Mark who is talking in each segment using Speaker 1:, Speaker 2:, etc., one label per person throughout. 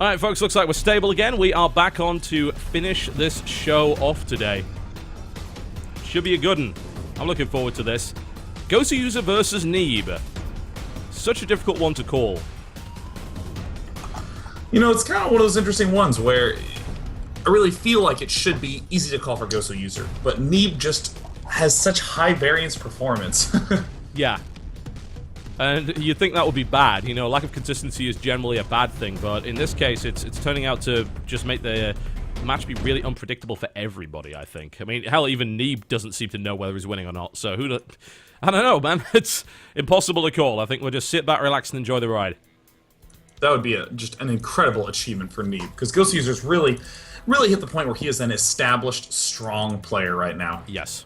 Speaker 1: Alright, folks, looks like we're stable again. We are back on to finish this show off today. Should be a good one. I'm looking forward to this. Gosu User versus Neeb. Such a difficult one to call.
Speaker 2: You know, it's kind of one of those interesting ones where I really feel like it should be easy to call for Gosu User, but Neeb just has such high variance performance.
Speaker 1: Yeah. And you'd think that would be bad. You know, lack of consistency is generally a bad thing, but in this case, it's turning out to just make the match be really unpredictable for everybody, I think. I mean, hell, even Neeb doesn't seem to know whether he's winning or not, so I don't know, man. It's impossible to call. I think we'll just sit back, relax, and enjoy the ride.
Speaker 2: That would be just an incredible achievement for Neeb, because Gosu User's really hit the point where he is an established, strong player right now.
Speaker 1: Yes.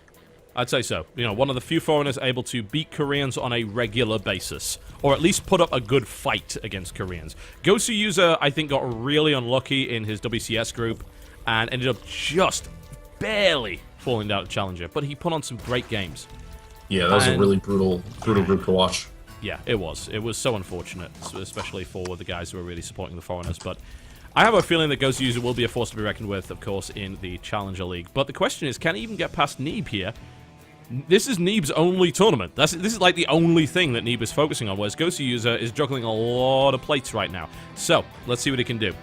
Speaker 1: I'd say so. You know, one of the few foreigners able to beat Koreans on a regular basis. Or at least put up a good fight against Koreans. Gosu User, I think, got really unlucky in his WCS group and ended up just barely falling down to Challenger. But he put on some great games.
Speaker 2: Yeah, that was a really brutal group to watch.
Speaker 1: Yeah, it was. It was so unfortunate, especially for the guys who were really supporting the foreigners. But I have a feeling that Gosu User will be a force to be reckoned with, of course, in the Challenger League. But the question is, can he even get past Neeb here? This is Neeb's only tournament. This is like the only thing that Neeb is focusing on, whereas Gosu User is juggling a lot of plates right now. So, let's see what he can do.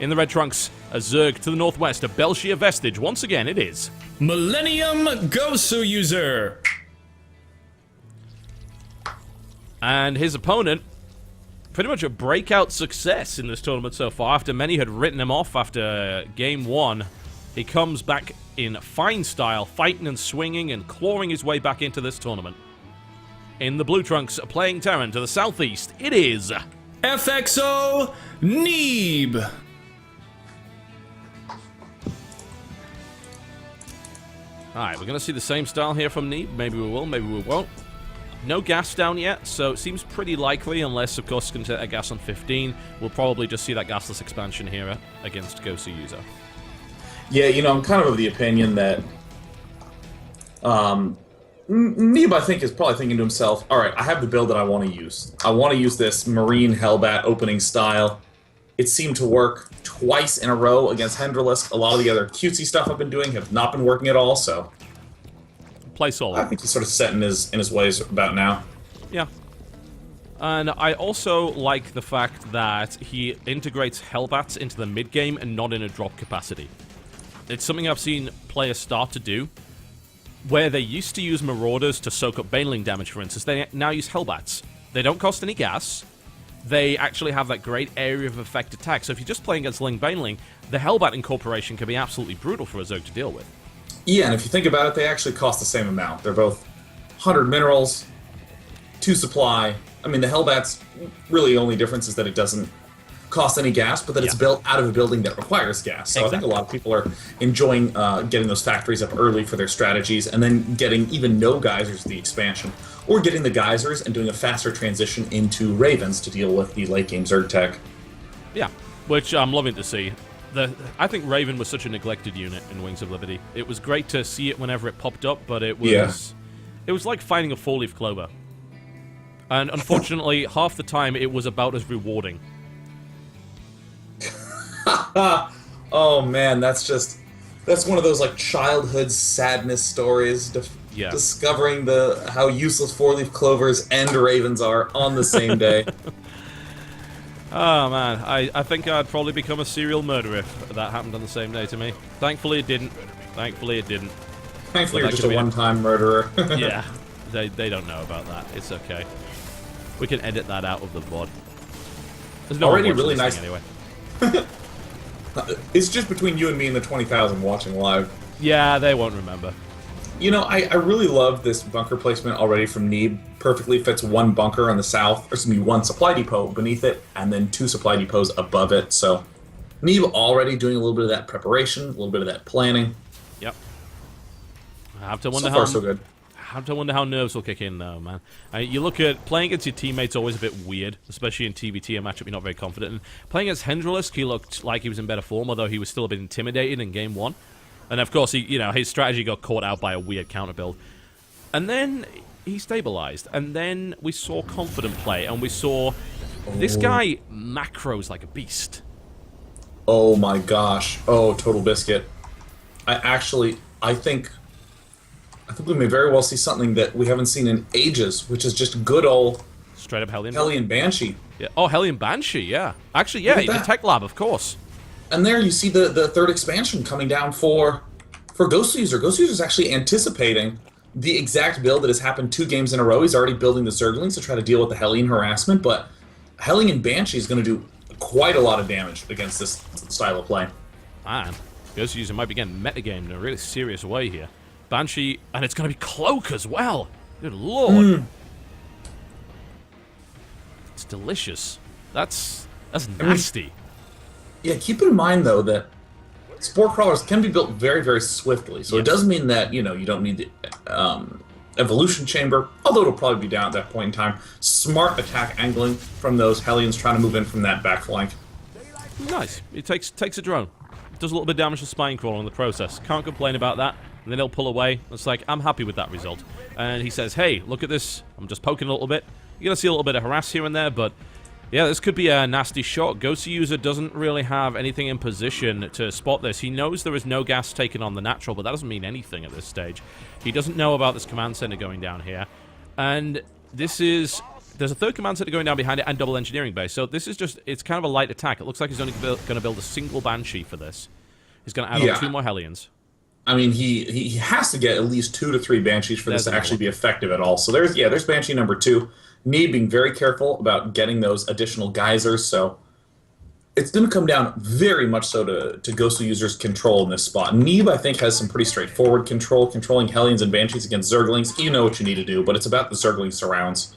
Speaker 1: In the red trunks, a Zerg to the northwest, a Belshir Vestige. Once again, it is
Speaker 3: Millennium Gosu User.
Speaker 1: And his opponent, pretty much a breakout success in this tournament so far. After many had written him off after game one, he comes back in fine style, fighting and swinging and clawing his way back into this tournament. In the blue trunks, playing Terran to the southeast, it is
Speaker 3: FXO Neeb.
Speaker 1: Alright, we're going to see the same style here from Neeb. Maybe we will, maybe we won't. No gas down yet, so it seems pretty likely, unless, of course, it's going to take that gas on 15. We'll probably just see that gasless expansion here against Gosu User.
Speaker 2: Yeah, you know, I'm kind of the opinion that Neeb, I think, is probably thinking to himself, alright, I have the build that I want to use. I want to use this Marine Hellbat opening style. It seemed to work twice in a row against Henderlisk. A lot of the other cutesy stuff I've been doing have not been working at all, so
Speaker 1: Play solid.
Speaker 2: I think he's sort of set in his ways about now.
Speaker 1: Yeah. And I also like the fact that he integrates Hellbats into the mid-game and not in a drop capacity. It's something I've seen players start to do, where they used to use Marauders to soak up Baneling damage, for instance. They now use Hellbats. They don't cost any gas. They actually have that great area of effect attack. So if you're just playing against Ling Baneling, the Hellbat incorporation can be absolutely brutal for a Zerg to deal with.
Speaker 2: Yeah, and if you think about it, they actually cost the same amount. They're both 100 minerals, 2 supply. I mean, the Hellbat's really only difference is that it doesn't cost any gas, but that it's built out of a building that requires gas. So I think a lot of people are enjoying getting those factories up early for their strategies, and then getting even no geysers the expansion, or getting the geysers and doing a faster transition into Ravens to deal with the late game Zerg tech.
Speaker 1: Yeah, which I'm loving to see. I think Raven was such a neglected unit in Wings of Liberty. It was great to see it whenever it popped up, but it was like finding a four-leaf clover. And unfortunately, half the time it was about as rewarding.
Speaker 2: Oh man, that's one of those like childhood sadness stories. Discovering how useless four-leaf clovers and ravens are on the same day.
Speaker 1: Oh man, I think I'd probably become a serial murderer if that happened on the same day to me. Thankfully it didn't. Thankfully
Speaker 2: you're just a one-time murderer.
Speaker 1: Yeah, they don't know about that. It's okay. We can edit that out of the VOD. There's no
Speaker 2: already really nice
Speaker 1: anyway.
Speaker 2: It's just between you and me and the 20,000 watching live.
Speaker 1: Yeah, they won't remember.
Speaker 2: You know, I really love this bunker placement already from Neeb. Perfectly fits one bunker on the south, or excuse me, one supply depot beneath it, and then 2 supply depots above it. So Neeb already doing a little bit of that preparation, a little bit of that planning.
Speaker 1: Yep. I have to wonder
Speaker 2: so good.
Speaker 1: I have to wonder how nerves will kick in, though, man. You look at playing against your teammates always a bit weird, especially in TVT, a matchup you're not very confident in. Playing against Henderlisk, he looked like he was in better form, although he was still a bit intimidated in game 1. And of course, his strategy got caught out by a weird counter build. And then he stabilized, and then we saw confident play, and we saw this guy macros like a beast.
Speaker 2: Oh my gosh. Oh, Totalbiscuit. I think we may very well see something that we haven't seen in ages, which is just good old
Speaker 1: Straight up Hellion.
Speaker 2: Hellion Banshee.
Speaker 1: Yeah. Oh, Hellion Banshee, yeah. Actually, yeah, the Tech Lab, of course.
Speaker 2: And there you see the third expansion coming down for Ghost User. Ghost User's actually anticipating the exact build that has happened 2 games in a row. He's already building the Zerglings to try to deal with the Hellion harassment, but Hellion Banshee is going to do quite a lot of damage against this style of play.
Speaker 1: Man, Ghost User might be getting metagamed in a really serious way here. Banshee, and it's going to be Cloak as well. Good lord. It's delicious. That's nasty.
Speaker 2: Yeah, keep in mind, though, that Spore Crawlers can be built very, very swiftly. So it does mean that, you don't need the Evolution Chamber, although it'll probably be down at that point in time. Smart attack angling from those Hellions trying to move in from that back flank.
Speaker 1: Nice. It takes a drone. Does a little bit of damage to Spine Crawler in the process. Can't complain about that. And then he'll pull away. It's like, I'm happy with that result. And he says, hey, look at this. I'm just poking a little bit. You're going to see a little bit of harass here and there, but yeah, this could be a nasty shot. Ghost User doesn't really have anything in position to spot this. He knows there is no gas taken on the natural, but that doesn't mean anything at this stage. He doesn't know about this command center going down here. And there's a third command center going down behind it and double engineering base. So this is it's kind of a light attack. It looks like he's only going to build a single Banshee for this. He's going to add on 2 more Hellions.
Speaker 2: I mean, he has to get at least 2 to 3 Banshees for this to actually be effective at all. So there's Banshee number 2. Need being very careful about getting those additional geysers, so it's going to come down very much so to Ghost User's control in this spot. Neeb, I think, has some pretty straightforward control, controlling Hellions and Banshees against Zerglings. You know what you need to do, but it's about the Zergling surrounds.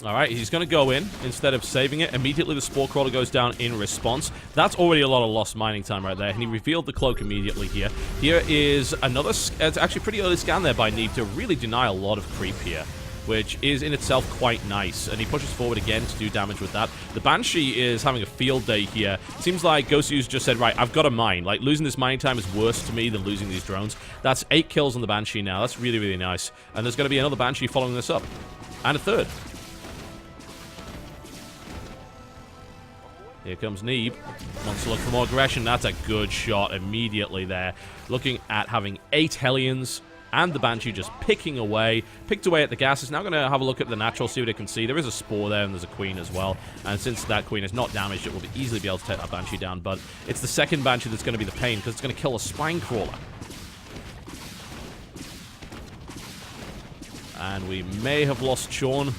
Speaker 1: Alright, he's going to go in instead of saving it. Immediately the Spore Crawler goes down in response. That's already a lot of lost mining time right there, and he revealed the cloak immediately here. Here is another, it's actually pretty early scan there by Neeb to really deny a lot of creep here, which is in itself quite nice, and he pushes forward again to do damage with that. The Banshee is having a field day here. Seems like Ghost User just said, right, I've got to mine. Like, losing this mining time is worse to me than losing these drones. That's 8 kills on the Banshee now. That's really, really nice. And there's going to be another Banshee following this up. And a third. Here comes Neeb. Wants to look for more aggression. That's a good shot immediately there. Looking at having 8 Hellions and the Banshee just picked away at the gas. It's now going to have a look at the natural, see what it can see. There is a Spore there, and there's a Queen as well. And since that Queen is not damaged, it will easily be able to take that Banshee down. But it's the second Banshee that's going to be the pain, because it's going to kill a Spine Crawler. And we may have lost Sean.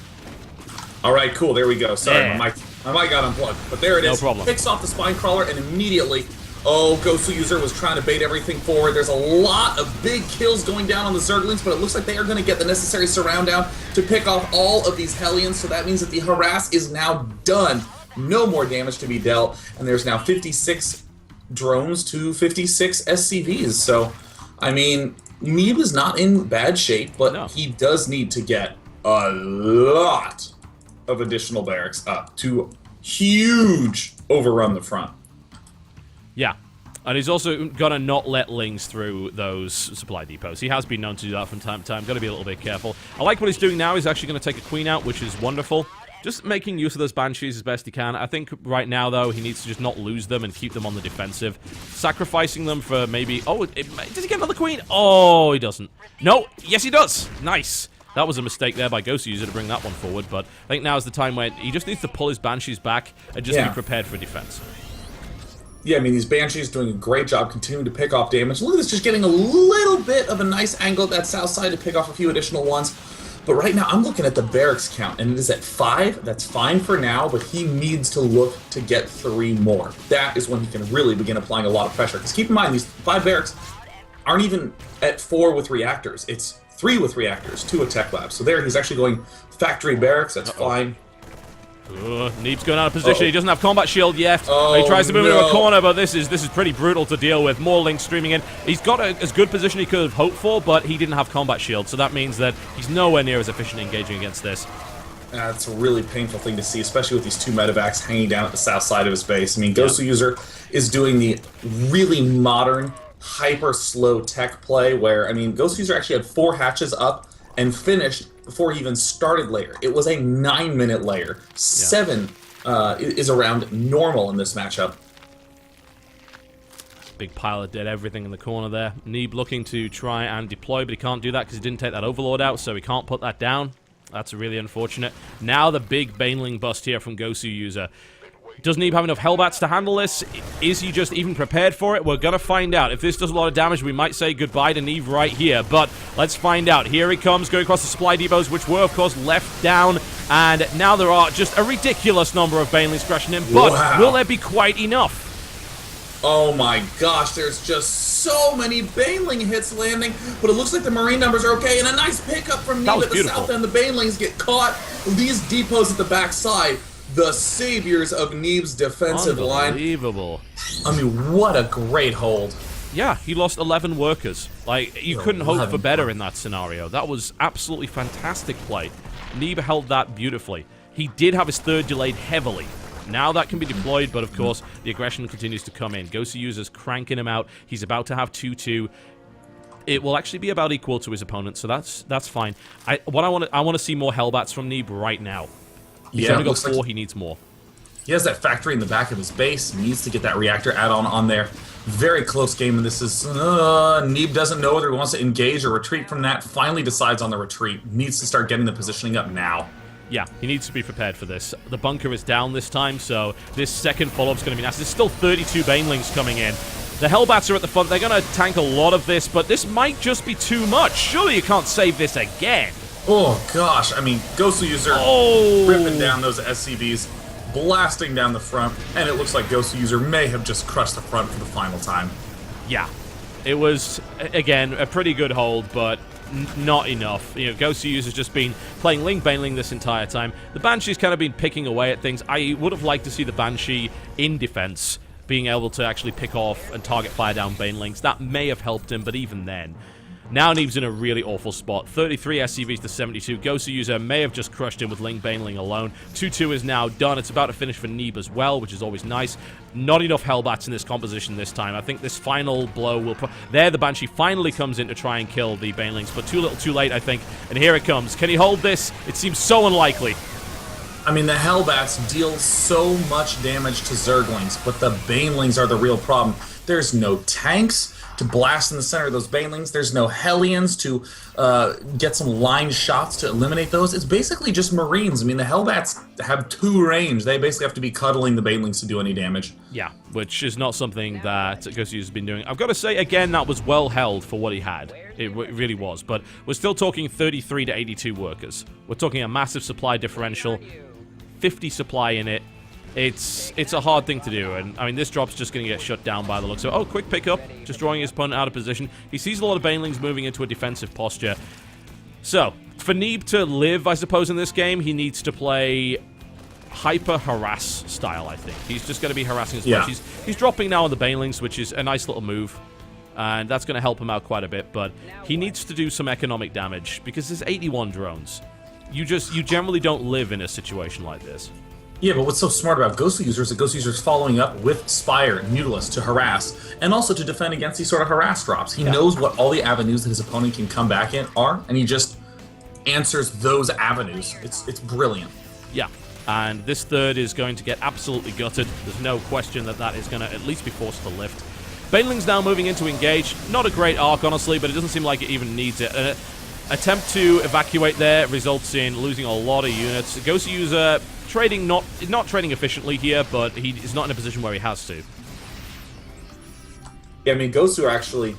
Speaker 2: All right, cool. There we go. Sorry, my mic got unplugged. But there it is.
Speaker 1: No problem.
Speaker 2: Picks off the Spine Crawler, and immediately... Oh, Ghost User was trying to bait everything forward. There's a lot of big kills going down on the Zerglings, but it looks like they are going to get the necessary surround down to pick off all of these Hellions, so that means that the harass is now done. No more damage to be dealt, and there's now 56 drones to 56 SCVs. So, I mean, Neeb is not in bad shape, but he does need to get a lot of additional barracks up to huge overrun the front.
Speaker 1: Yeah, and he's also gonna not let Lings through those supply depots. He has been known to do that from time to time. Gotta be a little bit careful. I like what he's doing now. He's actually gonna take a Queen out, which is wonderful. Just making use of those Banshees as best he can. I think right now, though, he needs to just not lose them and keep them on the defensive. Sacrificing them for maybe... Oh, does he get another Queen? Oh, he doesn't. No, yes he does. Nice. That was a mistake there by Ghost User to bring that one forward, but I think now is the time when he just needs to pull his Banshees back and just be prepared for defense.
Speaker 2: Yeah, I mean, these Banshees doing a great job continuing to pick off damage. Look at this, just getting a little bit of a nice angle at that south side to pick off a few additional ones. But right now, I'm looking at the barracks count, and it is at 5. That's fine for now, but he needs to look to get 3 more. That is when he can really begin applying a lot of pressure. Because keep in mind, these 5 barracks aren't even at 4 with reactors. It's 3 with reactors, 2 at Tech Lab. So there, he's actually going factory barracks. That's fine.
Speaker 1: Neeb's going out of position. He doesn't have combat shield yet. He tries to move into a corner, but this is pretty brutal to deal with. More Lings streaming in. He's got as good position he could have hoped for, but he didn't have combat shield, so that means that he's nowhere near as efficient engaging against this.
Speaker 2: That's a really painful thing to see, especially with these 2 medevacs hanging down at the south side of his base. I mean, Ghost User is doing the really modern, hyper-slow tech play where, I mean, Ghost User actually had 4 hatches up and finished before he even started layer. It was a 9-minute layer. 7 is around normal in this matchup.
Speaker 1: big pile of dead everything in the corner there. Neeb looking to try and deploy, but he can't do that because he didn't take that Overlord out, so he can't put that down. That's really unfortunate. Now the big Baneling bust here from Gosu User. Does Neeb have enough Hellbats to handle this? Is he just even prepared for it? We're going to find out. If this does a lot of damage, we might say goodbye to Neeb right here. But let's find out. Here he comes, going across the supply depots, which were, of course, left down. And now there are just a ridiculous number of Banelings crashing in. But will there be quite enough?
Speaker 2: Oh my gosh, there's just so many Baneling hits landing, but it looks like the Marine numbers are okay, and a nice pickup from Neeb at the south end. The Banelings get caught. These depots at the backside, the saviors of Neeb's defensive line.
Speaker 1: Unbelievable.
Speaker 2: I mean, what a great hold.
Speaker 1: Yeah, he lost 11 workers. Like, you couldn't hope for better in that scenario. That was absolutely fantastic play. Neeb held that beautifully. He did have his third delayed heavily. Now that can be deployed, but of course, the aggression continues to come in. Gosu User's cranking him out. He's about to have 2-2. It will actually be about equal to his opponent, so that's fine. I want to see more Hellbats from Neeb right now. He's only got 4, he needs more.
Speaker 2: He has that factory in the back of his base. He needs to get that reactor add-on on there. Very close game, and this is... Neeb doesn't know whether he wants to engage or retreat from that. Finally decides on the retreat. Needs to start getting the positioning up now.
Speaker 1: Yeah, he needs to be prepared for this. The bunker is down this time, so this second follow-up's going to be nasty. There's still 32 Banelings coming in. The Hellbats are at the front. They're going to tank a lot of this, but this might just be too much. Surely you can't save this again.
Speaker 2: Oh, gosh. I mean, Gosu User ripping down those SCVs, blasting down the front, and it looks like Gosu User may have just crushed the front for the final time.
Speaker 1: Yeah. It was, again, a pretty good hold, but not enough. You know, Gosu User's just been playing Ling Baneling this entire time. The Banshee's kind of been picking away at things. I would have liked to see the Banshee in defense, being able to actually pick off and target fire down Banelings. That may have helped him, but even then. Now Neeb's in a really awful spot. 33 SCVs to 72. Gosu User may have just crushed him with Ling Baneling alone. 2-2 is now done. It's about to finish for Neeb as well, which is always nice. Not enough Hellbats in this composition this time. I think this final blow will... There, the Banshee finally comes in to try and kill the Banelings, but too little too late, I think. And here it comes. Can he hold this? It seems so unlikely.
Speaker 2: I mean, the Hellbats deal so much damage to Zerglings, but the Banelings are the real problem. There's no tanks to blast in the center of those Banelings. There's no Hellions to get some line shots to eliminate those. It's basically just Marines. I mean, the Hellbats have 2 range. They basically have to be cuddling the Banelings to do any damage.
Speaker 1: Yeah, which is not something that Gosu has been doing. I've got to say, again, that was well held for what he had. It really was. But we're still talking 33 to 82 workers. We're talking a massive supply differential. 50 supply in it. It's a hard thing to do, and I mean, this drop's just going to get shut down by the looks of it. Oh, quick pickup, just drawing his opponent out of position. He sees a lot of Banelings moving into a defensive posture. So, for Neeb to live, I suppose, in this game, he needs to play hyper-harass style, I think. He's just going to be harassing as much. He's dropping now on the Banelings, which is a nice little move, and that's going to help him out quite a bit, but he needs to do some economic damage, because there's 81 drones. You generally don't live in a situation like this.
Speaker 2: Yeah, but what's so smart about Gosu User is that Gosu User is following up with Spire and Mutalisk to harass, and also to defend against these sort of harass drops. He knows what all the avenues that his opponent can come back in are, and he just answers those avenues. It's brilliant.
Speaker 1: Yeah, and this third is going to get absolutely gutted. There's no question that is going to at least be forced to lift. Baneling's now moving in to engage. Not a great arc, honestly, but it doesn't seem like it even needs it. Attempt to evacuate there results in losing a lot of units. Gosu User trading not trading efficiently here, but he is not in a position where he has to.
Speaker 2: Yeah, I mean, Gosu actually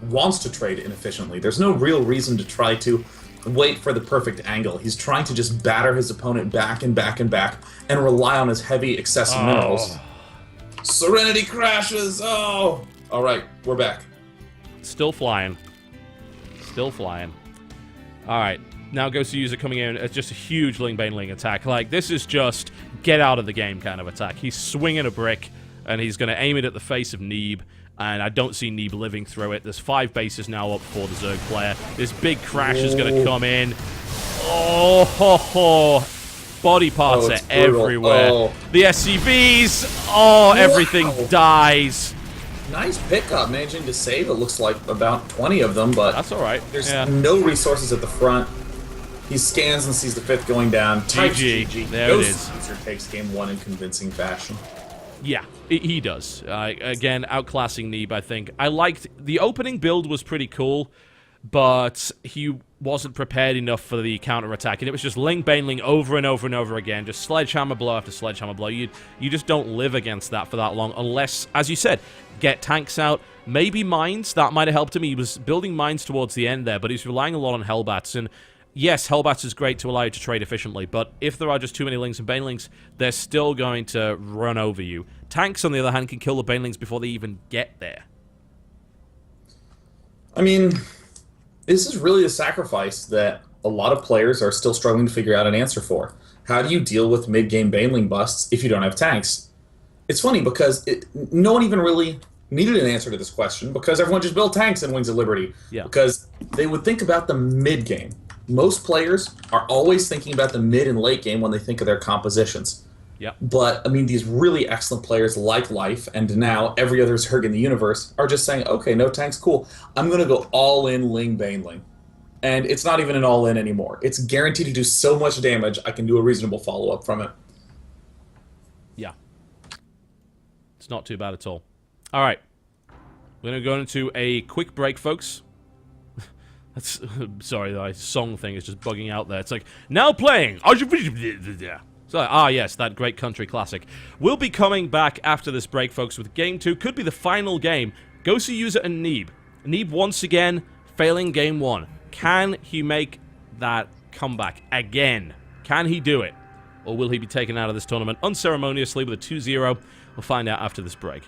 Speaker 2: wants to trade inefficiently. There's no real reason to try to wait for the perfect angle. He's trying to just batter his opponent back and back and back and rely on his heavy excessive minerals. Serenity crashes! Oh! Alright, we're back.
Speaker 1: Still flying. Still flying. Alright, now Gosu User coming in as just a huge Ling Baneling attack. Like, this is just get out of the game kind of attack. He's swinging a brick, and he's going to aim it at the face of Neeb, and I don't see Neeb living through it. There's 5 bases now up for the Zerg player. This big crash is going to come in. Oh, ho, ho. Body parts are everywhere. Oh. The SCVs, everything dies.
Speaker 2: Nice pickup, managing to save, it looks like, about 20 of them, but
Speaker 1: that's all right.
Speaker 2: There's no resources at the front. He scans and sees the 5th going down.
Speaker 1: GG. There it is.
Speaker 2: User takes game 1 in convincing fashion.
Speaker 1: Yeah, he does. Again, outclassing Neeb, I think. I liked... The opening build was pretty cool, but he wasn't prepared enough for the counter-attack, and it was just Ling Baneling over and over and over again, just sledgehammer blow after sledgehammer blow. You just don't live against that for that long, unless, as you said, get tanks out, maybe mines. That might have helped him. He was building mines towards the end there, but he's relying a lot on Hellbats, and yes, Hellbats is great to allow you to trade efficiently, but if there are just too many Lings and Banelings, they're still going to run over you. Tanks, on the other hand, can kill the Banelings before they even get there.
Speaker 2: I mean, this is really a sacrifice that a lot of players are still struggling to figure out an answer for. How do you deal with mid-game Baneling busts if you don't have tanks? It's funny because no one even really needed an answer to this question because everyone just built tanks in Wings of Liberty.
Speaker 1: Yeah.
Speaker 2: Because they would think about the mid-game. Most players are always thinking about the mid and late game when they think of their compositions.
Speaker 1: Yeah.
Speaker 2: But, I mean, these really excellent players like Life, and now every other Zerg in the universe, are just saying, okay, no tanks, cool. I'm going to go all-in Ling Baneling. And it's not even an all-in anymore. It's guaranteed to do so much damage, I can do a reasonable follow-up from it.
Speaker 1: Yeah. It's not too bad at all. All right. We're going to go into a quick break, folks. That's, sorry, the song thing is just bugging out there. It's like, now playing! So, yes, that great country classic. We'll be coming back after this break, folks, with Game 2. Could be the final game. Gosu User and Neeb. Neeb, once again, failing Game 1. Can he make that comeback again? Can he do it? Or will he be taken out of this tournament unceremoniously with a 2-0? We'll find out after this break.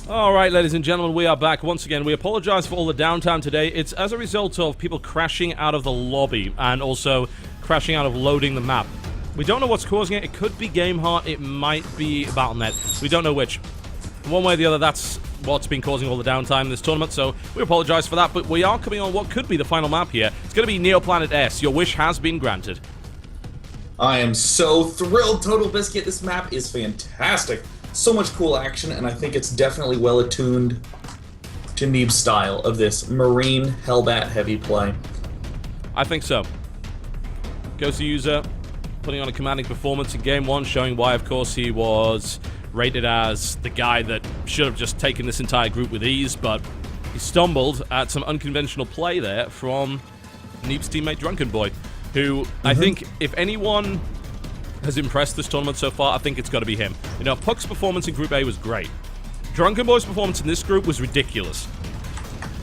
Speaker 1: Alright, ladies and gentlemen, we are back once again. We apologize for all the downtime today. It's as a result of people crashing out of the lobby and also crashing out of loading the map. We don't know what's causing it. It could be game heart. It might be Battle.net. We don't know which. One way or the other, that's what's been causing all the downtime in this tournament, so we apologize for that, but we are coming on what could be the final map here. It's going to be Neoplanet S. Your wish has been granted.
Speaker 2: I am so thrilled, Totalbiscuit. This map is fantastic. So much cool action, and I think it's definitely well attuned to Neeb's style of this Marine Hellbat heavy play.
Speaker 1: I think so. Goes to user, putting on a commanding performance in Game 1, showing why, of course, he was rated as the guy that should have just taken this entire group with ease, but he stumbled at some unconventional play there from Neeb's teammate Drunken Boy, who I think, if anyone has impressed this tournament so far, I think it's got to be him. You know, Puck's performance in Group A was great. Drunken Boy's performance in this group was ridiculous.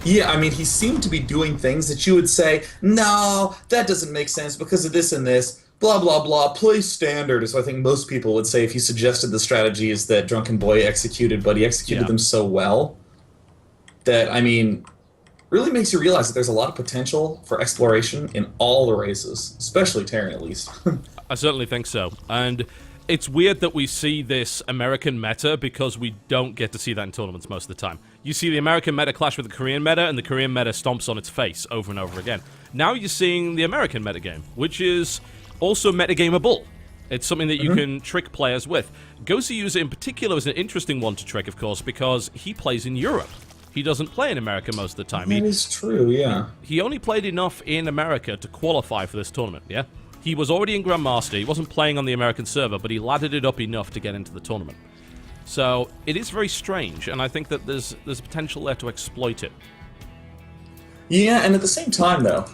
Speaker 2: Yeah, I mean, he seemed to be doing things that you would say, no, that doesn't make sense because of this and this, blah, blah, blah, play standard, is what I think most people would say if you suggested the strategies that Drunken Boy executed, but he executed them so well that, I mean, really makes you realize that there's a lot of potential for exploration in all the races, especially Terran at least.
Speaker 1: I certainly think so. And it's weird that we see this American meta because we don't get to see that in tournaments most of the time. You see the American meta clash with the Korean meta, and the Korean meta stomps on its face over and over again. Now you're seeing the American metagame, which is also metagameable. It's something that you can trick players with. Gosu User in particular is an interesting one to trick, of course, because he plays in Europe. He doesn't play in America most of the time.
Speaker 2: That is true, yeah.
Speaker 1: He only played enough in America to qualify for this tournament, yeah? He was already in Grandmaster. He wasn't playing on the American server, but he laddered it up enough to get into the tournament. So it is very strange, and I think that there's potential there to exploit it.
Speaker 2: Yeah, and at the same time, though,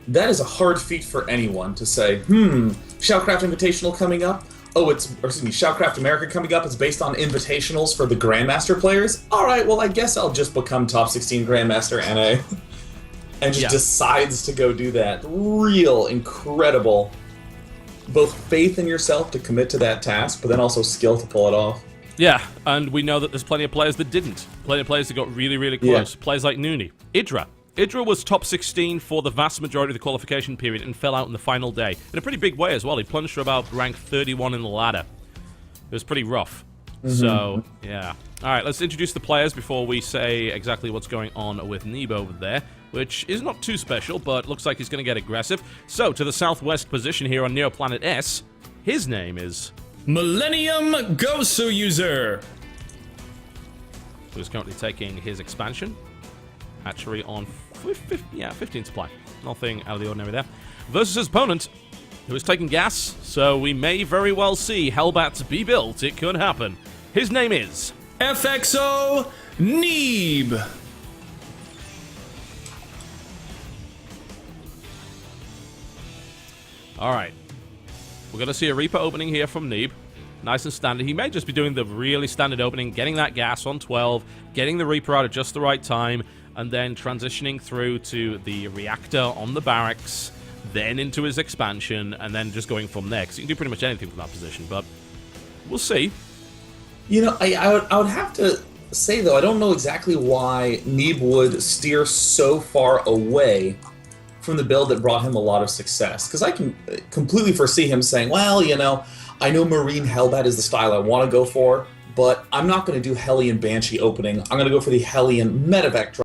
Speaker 2: that is a hard feat for anyone to say, SHOUTcraft Invitational coming up? Oh, SHOUTcraft America coming up. It's based on invitationals for the Grandmaster players? Alright, well, I guess I'll just become top 16 Grandmaster NA. And just decides to go do that. Real, incredible, both faith in yourself to commit to that task, but then also skill to pull it off.
Speaker 1: Yeah, and we know that there's plenty of players that didn't. Plenty of players that got really, really close. Players like Nooney. Idra. Idra was top 16 for the vast majority of the qualification period and fell out in the final day. In a pretty big way as well. He plunged to about rank 31 in the ladder. It was pretty rough. So, yeah. Alright, let's introduce the players before we say exactly what's going on with Neeb over there, which is not too special, but looks like he's going to get aggressive. So, to the southwest position here on Neoplanet S, his name is
Speaker 3: Millennium Gosu User,
Speaker 1: who's currently taking his expansion. Hatchery on 15 supply. Nothing out of the ordinary there. Versus his opponent, who is taking gas, so we may very well see Hellbats be built. It could happen. His name is
Speaker 3: FXO Neeb.
Speaker 1: Alright. We're going to see a Reaper opening here from Neeb. Nice and standard. He may just be doing the really standard opening, getting that gas on 12, getting the Reaper out at just the right time, and then transitioning through to the reactor on the barracks, then into his expansion, and then just going from there. Because you can do pretty much anything from that position, but we'll see.
Speaker 2: You know, I would have to say, though, I don't know exactly why Neeb would steer so far away from the build that brought him a lot of success. Because I can completely foresee him saying, well, you know, I know Marine Hellbat is the style I want to go for, but I'm not going to do Hellion Banshee opening. I'm going to go for the Hellion Medevac drop.